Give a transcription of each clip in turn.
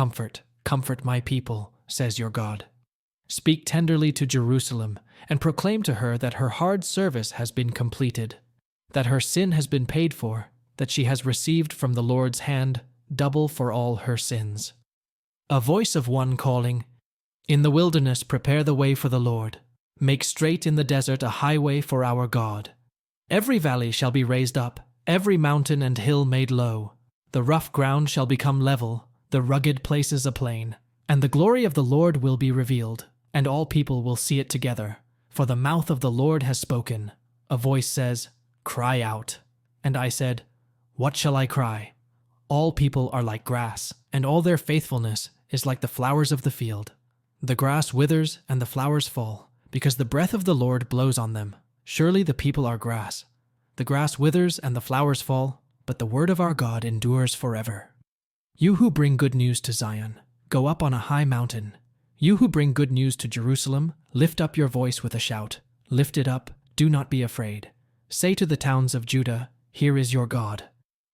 comfort, comfort my people, says your God. Speak tenderly to Jerusalem, and proclaim to her that her hard service has been completed, that her sin has been paid for, that she has received from the Lord's hand double for all her sins. A voice of one calling, "In the wilderness prepare the way for the Lord. Make straight in the desert a highway for our God. Every valley shall be raised up, every mountain and hill made low. The rough ground shall become level, the rugged places a plain. And the glory of the Lord will be revealed, and all people will see it together. For the mouth of the Lord has spoken." A voice says, "Cry out." And I said, "What shall I cry?" All people are like grass, and all their faithfulness is like the flowers of the field. The grass withers and the flowers fall, because the breath of the Lord blows on them. Surely the people are grass. The grass withers and the flowers fall, but the word of our God endures forever. You who bring good news to Zion, go up on a high mountain. You who bring good news to Jerusalem, lift up your voice with a shout. Lift it up, do not be afraid. Say to the towns of Judah, "Here is your God."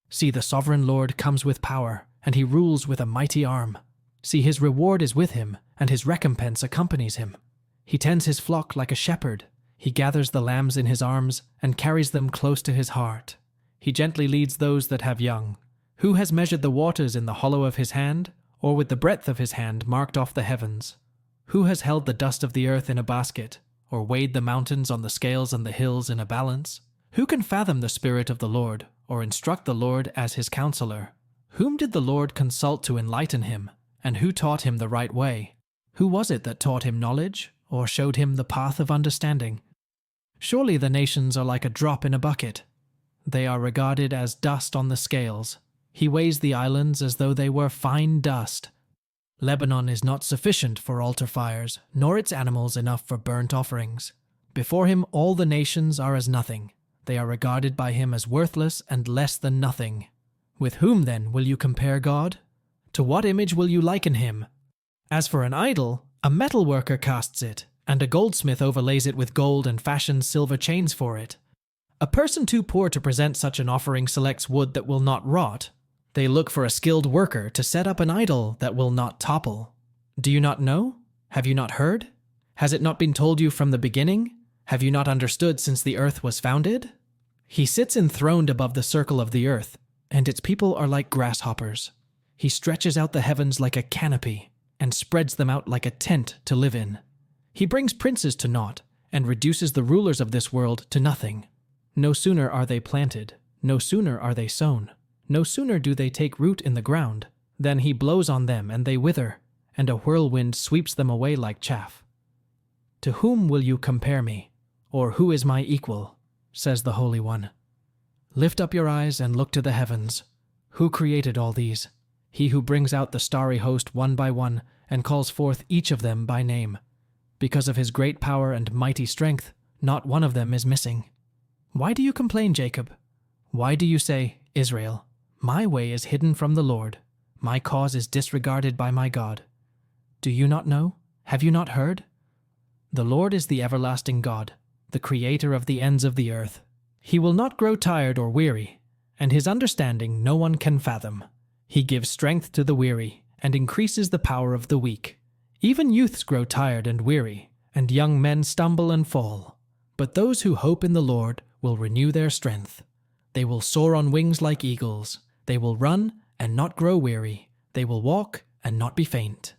See, the sovereign Lord comes with power, and he rules with a mighty arm. See, his reward is with him, and his recompense accompanies him. He tends his flock like a shepherd. He gathers the lambs in his arms and carries them close to his heart. He gently leads those that have young. Who has measured the waters in the hollow of his hand, or with the breadth of his hand marked off the heavens? Who has held the dust of the earth in a basket, or weighed the mountains on the scales and the hills in a balance? Who can fathom the Spirit of the Lord, or instruct the Lord as his counselor? Whom did the Lord consult to enlighten him, and who taught him the right way? Who was it that taught him knowledge, or showed him the path of understanding? Surely the nations are like a drop in a bucket. They are regarded as dust on the scales. He weighs the islands as though they were fine dust. Lebanon is not sufficient for altar fires, nor its animals enough for burnt offerings. Before him all the nations are as nothing. They are regarded by him as worthless and less than nothing. With whom then will you compare God? To what image will you liken him? As for an idol, a metal worker casts it, and a goldsmith overlays it with gold and fashions silver chains for it. A person too poor to present such an offering selects wood that will not rot. They look for a skilled worker to set up an idol that will not topple. Do you not know? Have you not heard? Has it not been told you from the beginning? Have you not understood since the earth was founded? He sits enthroned above the circle of the earth, and its people are like grasshoppers. He stretches out the heavens like a canopy, and spreads them out like a tent to live in. He brings princes to naught, and reduces the rulers of this world to nothing. No sooner are they planted, no sooner are they sown, no sooner do they take root in the ground, than he blows on them and they wither, and a whirlwind sweeps them away like chaff. To whom will you compare me, or who is my equal? Says the Holy One. Lift up your eyes and look to the heavens. Who created all these? He who brings out the starry host one by one and calls forth each of them by name. Because of his great power and mighty strength, not one of them is missing. Why do you complain, Jacob? Why do you say, Israel, my way is hidden from the Lord, my cause is disregarded by my God? Do you not know? Have you not heard? The Lord is the everlasting God, the creator of the ends of the earth. He will not grow tired or weary, and his understanding no one can fathom. He gives strength to the weary and increases the power of the weak. Even youths grow tired and weary, and young men stumble and fall. But those who hope in the Lord will renew their strength. They will soar on wings like eagles. They will run and not grow weary. They will walk and not be faint.